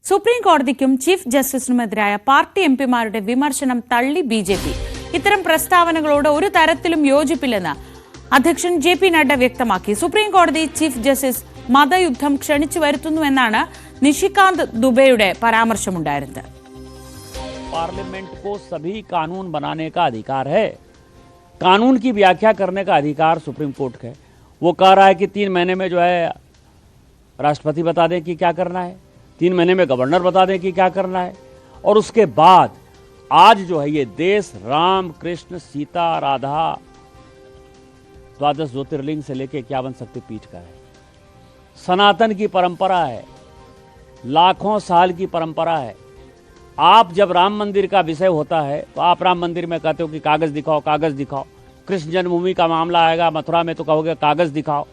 Supreme കോടതിക്കും chief ജസ്റ്റിസിനുമെതിരായ party എംപിമാരുടെ വിമർശനം തള്ളി BJP. ഇത്തരം പ്രസ്താവനകളോട് ഒരു തരത്തിലും യോജിപ്പില്ലെന്ന് അധ്യക്ഷൻ ജെ.പി. നഡ്ഡ വ്യക്തമാക്കി. സുപ്രീം കോടതി ചീഫ് ജസ്റ്റിസ് മതയുദ്ധം ക്ഷണിച്ചു വരുത്തുന്നുവെന്നാണ് നിഷികാന്ത് ദുബെയുടെ പരാമർശമുണ്ടായിരുന്നത്. पार्लियामेंट को सभी कानून बनाने का अधिकार है, कानून की व्याख्या करने का अधिकार सुप्रीम कोर्ट का है। वो कह रहा है कि 3 महीने में जो है राष्ट्रपति बता दें कि क्या करना है, 3 महीने में गवर्नर बता दें कि क्या करना है, और उसके बाद आज जो है ये देश राम कृष्ण सीता राधा 12 ज्योतिर्लिंग से लेके 51 शक्तिपीठ का है। सनातन की परंपरा है, लाखों साल की परंपरा है। आप जब राम मंदिर का विषय होता है तो आप राम मंदिर में कहते हो कि कागज़ दिखाओ, कागज़ दिखाओ। कृष्ण जन्मभूमि का मामला आएगा मथुरा में तो कहोगे कागज़ दिखाओ।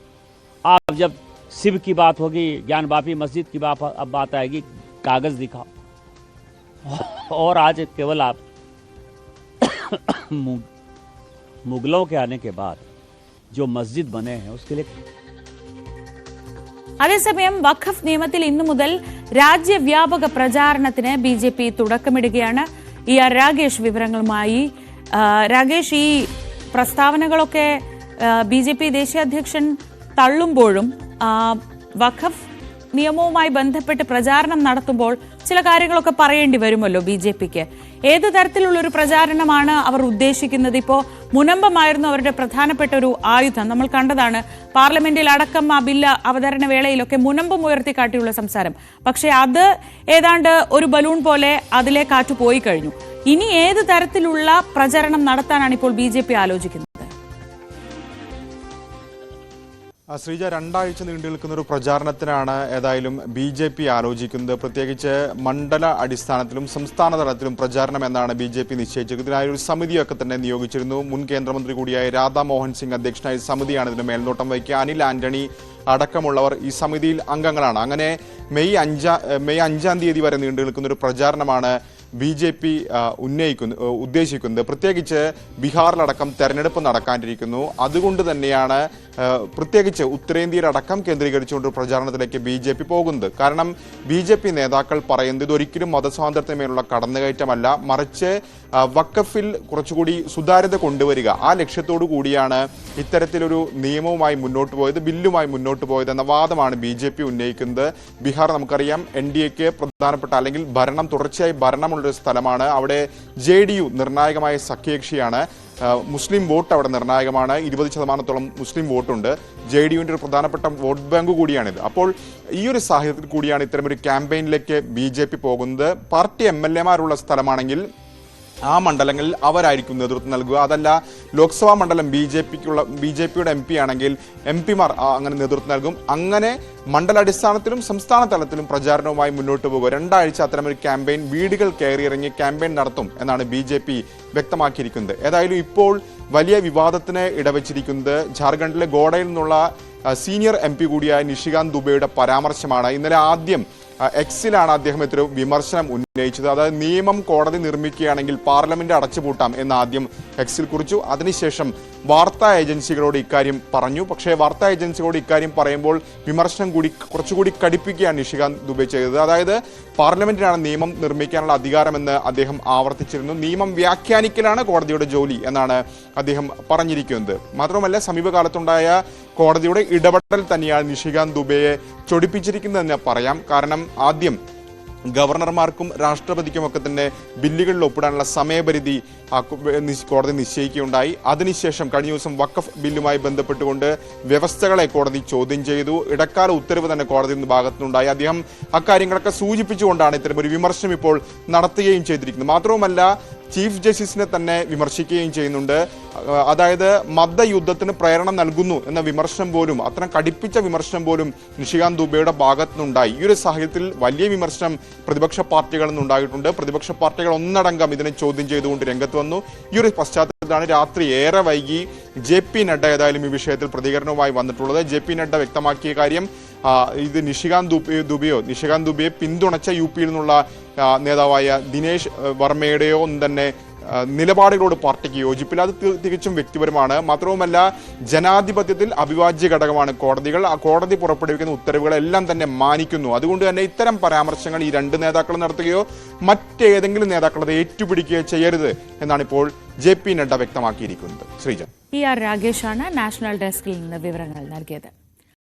आप जब शिव की बात होगी, ज्ञान वापी मस्जिद की बात आएगी, कागज़ दिखाओ। और आज केवल आप मुगलों के आने के बाद जो मस्जिद बने हैं उसके लिए. അതേസമയം വഖഫ് നിയമത്തിൽ ഇന്നു മുതൽ രാജ്യവ്യാപക പ്രചാരണത്തിന് ബിജെപി തുടക്കമിടുകയാണ്. രാഗേഷ് വിവരങ്ങളുമായി. രാഗേഷ്, ഈ പ്രസ്താവനകളൊക്കെ ബിജെപി ദേശീയ അധ്യക്ഷൻ തള്ളുമ്പോഴും വഖഫ് നിയമവുമായി ബന്ധപ്പെട്ട് പ്രചാരണം നടത്തുമ്പോൾ ചില കാര്യങ്ങളൊക്കെ പറയേണ്ടി വരുമല്ലോ ബിജെപിക്ക്. ഏത് തരത്തിലുള്ളൊരു പ്രചാരണമാണ് അവർ ഉദ്ദേശിക്കുന്നത്? ഇപ്പോൾ മുനമ്പമായിരുന്നു അവരുടെ പ്രധാനപ്പെട്ട ഒരു ആയുധം. നമ്മൾ കണ്ടതാണ് പാർലമെന്റിൽ അടക്കം ആ ബില്ല് അവതരണ വേളയിലൊക്കെ മുനമ്പം ഉയർത്തിക്കാട്ടിയുള്ള സംസാരം. പക്ഷേ അത് ഏതാണ്ട് ഒരു ബലൂൺ പോലെ അതിലെ കാറ്റ് പോയി കഴിഞ്ഞു. ഇനി ഏത് തരത്തിലുള്ള പ്രചരണം നടത്താനാണ് ഇപ്പോൾ ബിജെപി ആലോചിക്കുന്നത്? ശ്രീജ, 2 ആഴ്ച നീണ്ടു നിൽക്കുന്ന ഒരു പ്രചാരണത്തിനാണ് ഏതായാലും ബി.ജെ.പി. ആലോചിക്കുന്നത്. പ്രത്യേകിച്ച് മണ്ഡല അടിസ്ഥാനത്തിലും സംസ്ഥാന തലത്തിലും പ്രചാരണം എന്നാണ് ബി.ജെ.പി. നിശ്ചയിച്ചിരിക്കുന്നത്. ഇതിനായി ഒരു സമിതിയൊക്കെ തന്നെ നിയോഗിച്ചിരുന്നു. മുൻ കേന്ദ്രമന്ത്രി കൂടിയായ രാധാ മോഹൻ സിംഗ് അധ്യക്ഷനായ സമിതിയാണ് ഇതിന് മേൽനോട്ടം വഹിക്കുക. അനിൽ ആന്റണി അടക്കമുള്ളവർ ഈ സമിതിയിൽ അംഗങ്ങളാണ്. അങ്ങനെ മെയ് 5-ാം തീയതി വരെ നീണ്ടു നിൽക്കുന്ന ഒരു പ്രചാരണമാണ് ബി.ജെ.പി. ഉദ്ദേശിക്കുന്നത്. പ്രത്യേകിച്ച് ബീഹാറിലടക്കം തെരഞ്ഞെടുപ്പ് നടക്കാനിരിക്കുന്നു. അതുകൊണ്ട് തന്നെയാണ് പ്രത്യേകിച്ച് ഉത്തരേന്ത്യയിലടക്കം കേന്ദ്രീകരിച്ചുകൊണ്ട് പ്രചാരണത്തിലേക്ക് ബി.ജെ.പി. പോകുന്നത്. കാരണം ബി.ജെ.പി. നേതാക്കൾ പറയുന്നത് ഇതൊരിക്കലും മതസ്വാതന്ത്ര്യത്തിന്മേലുള്ള കടന്നുകയറ്റമല്ല, മറിച്ച് വഖഫിൽ കുറച്ചുകൂടി സുതാര്യത കൊണ്ടുവരിക, ആ ലക്ഷ്യത്തോടു കൂടിയാണ് ഇത്തരത്തിലൊരു നിയമവുമായി മുന്നോട്ട് പോയത്, ബില്ലുമായി മുന്നോട്ട് പോയത് എന്ന വാദമാണ് ബി.ജെ.പി. ഉന്നയിക്കുന്നത്. ബീഹാർ നമുക്കറിയാം എൻ.ഡി.എക്ക് പ്രധാനപ്പെട്ട അല്ലെങ്കിൽ തുടർച്ചയായി ഭരണമുള്ളൊരു സ്ഥലമാണ്. അവിടെ JDU നിർണായകമായ സഖ്യകക്ഷിയാണ്. മുസ്ലിം വോട്ട് അവിടെ നിർണായകമാണ്. 20% മുസ്ലിം വോട്ടുണ്ട്. JDUവിൻ്റെ ഒരു പ്രധാനപ്പെട്ട വോട്ട് ബാങ്ക് കൂടിയാണിത്. അപ്പോൾ ഈ ഒരു സാഹചര്യത്തിൽ കൂടിയാണ് ഇത്തരമൊരു ക്യാമ്പയിനിലേക്ക് ബി.ജെ.പി. പോകുന്നത്. പാർട്ടി MLA-മാരുള്ള സ്ഥലമാണെങ്കിൽ ആ മണ്ഡലങ്ങളിൽ അവരായിരിക്കും നേതൃത്വം നൽകുക. അതല്ല ലോക്സഭാ മണ്ഡലം ബി.ജെ.പിയുടെ MP ആണെങ്കിൽ MP-മാർ അങ്ങനെ നേതൃത്വം നൽകും. അങ്ങനെ മണ്ഡലാടിസ്ഥാനത്തിലും സംസ്ഥാന തലത്തിലും പ്രചാരണവുമായി മുന്നോട്ട് പോകുക. 2 ആഴ്ച അത്തരമൊരു ക്യാമ്പയിൻ, വീടുകൾ കയറിയിറങ്ങി ക്യാമ്പയിൻ നടത്തും എന്നാണ് ബി.ജെ.പി. വ്യക്തമാക്കിയിരിക്കുന്നത്. ഏതായാലും ഇപ്പോൾ വലിയ വിവാദത്തിന് ഇടവച്ചിരിക്കുന്നത് ജാർഖണ്ഡിലെ ഗോഡയിൽ നിന്നുള്ള സീനിയർ MP കൂടിയായ നിഷികാന്ത് ദുബെയുടെ പരാമർശമാണ്. ഇന്നലെ ആദ്യം എക്സിലാണ് അദ്ദേഹം ഇത്തരം വിമർശനം ഉന്നയിച്ചത്. അതായത് നിയമം കോടതി നിർമ്മിക്കുകയാണെങ്കിൽ പാർലമെന്റ് അടച്ചുപൂട്ടാം എന്ന് ആദ്യം എക്സിൽ കുറിച്ചു. അതിനുശേഷം വാർത്താ ഏജൻസികളോട് ഇക്കാര്യം പറഞ്ഞു. പക്ഷേ വാർത്താ ഏജൻസികളോട് ഇക്കാര്യം പറയുമ്പോൾ വിമർശനം കുറച്ചുകൂടി കടുപ്പിക്കുകയാണ് നിഷികാന്ത് ദുബെ ചെയ്തത്. അതായത് പാർലമെന്റിനാണ് നിയമം നിർമ്മിക്കാനുള്ള അധികാരമെന്ന് അദ്ദേഹം ആവർത്തിച്ചിരുന്നു. നിയമം വ്യാഖ്യാനിക്കലാണ് കോടതിയുടെ ജോലി എന്നാണ് അദ്ദേഹം പറഞ്ഞിരിക്കുന്നത്. മാത്രമല്ല സമീപകാലത്തുണ്ടായ കോടതിയുടെ ഇടപെടൽ തന്നെയാണ് നിഷികാന്ത് ദുബെയെ ചൊടിപ്പിച്ചിരിക്കുന്നതെന്ന് പറയാം. കാരണം ആദ്യം ഗവർണർമാർക്കും രാഷ്ട്രപതിക്കുമൊക്കെ തന്നെ ബില്ലുകളിൽ ഒപ്പിടാനുള്ള സമയപരിധി കോടതി നിശ്ചയിക്കുകയുണ്ടായി. അതിനുശേഷം കഴിഞ്ഞ ദിവസം വഖഫ് ബില്ലുമായി ബന്ധപ്പെട്ടുകൊണ്ട് വ്യവസ്ഥകളെ കോടതി ചോദ്യം ചെയ്തു. ഇടക്കാല ഉത്തരവ് തന്നെ കോടതിയുടെ ഭാഗത്തുനിന്നുണ്ടായി. അദ്ദേഹം അക്കാര്യങ്ങളൊക്കെ സൂചിപ്പിച്ചുകൊണ്ടാണ് ഇത്തരമൊരു വിമർശനം ഇപ്പോൾ നടത്തുകയും ചെയ്തിരിക്കുന്നത്. മാത്രവുമല്ല ചീഫ് ജസ്റ്റിസിനെ തന്നെ വിമർശിക്കുകയും ചെയ്യുന്നുണ്ട്. അതായത് മതയുദ്ധത്തിന് പ്രേരണ നൽകുന്നു എന്ന വിമർശനം പോലും, അത്തരം കടുപ്പിച്ച വിമർശനം പോലും നിഷികാന്ത് ദുബെയുടെ ഭാഗത്തുനിന്നുണ്ടായി. ഈ ഒരു സാഹചര്യത്തിൽ വലിയ വിമർശനം പ്രതിപക്ഷ പാർട്ടികളിൽ നിന്നുണ്ടായിട്ടുണ്ട്. പ്രതിപക്ഷ പാർട്ടികൾ ഒന്നടങ്കം ഇതിനെ ചോദ്യം ചെയ്തുകൊണ്ട് രംഗത്ത് വന്നു. ഈ ഒരു പശ്ചാത്തലത്തിലാണ് രാത്രി ഏറെ വൈകി ജെ.പി. നഡ്ഡ ഏതായാലും ഈ വിഷയത്തിൽ പ്രതികരണവുമായി വന്നിട്ടുള്ളത്. ജെ.പി. നഡ്ഡ വ്യക്തമാക്കിയ കാര്യം ഇത് നിഷികാന്ത് ദുബെയെ പിന്തുണച്ച UP-യിൽ നിന്നുള്ള നേതാവായ ദിനേശ് വർമ്മയുടെയോ ഒന്നും തന്നെ നിലപാടുകളോട് പാർട്ടിക്ക് യോജിപ്പില്ല. അത് തികച്ചും വ്യക്തിപരമാണ്. മാത്രവുമല്ല, ജനാധിപത്യത്തിൽ അവിഭാജ്യ ഘടകമാണ് കോടതികൾ. ആ കോടതി പുറപ്പെടുവിക്കുന്ന ഉത്തരവുകളെല്ലാം തന്നെ മാനിക്കുന്നു. അതുകൊണ്ട് തന്നെ ഇത്തരം പരാമർശങ്ങൾ ഈ രണ്ട് നേതാക്കൾ നടത്തുകയോ മറ്റേതെങ്കിലും നേതാക്കൾ അത് ഏറ്റുപിടിക്കുകയോ ചെയ്യരുത് എന്നാണ് ഇപ്പോൾ JP നഡ്ഡ വ്യക്തമാക്കിയിരിക്കുന്നത്. ശ്രീജ. രാഗേഷാണ് നാഷണൽ ഡെസ്കിൽ നിന്ന് വിവരങ്ങൾ നൽകിയത്.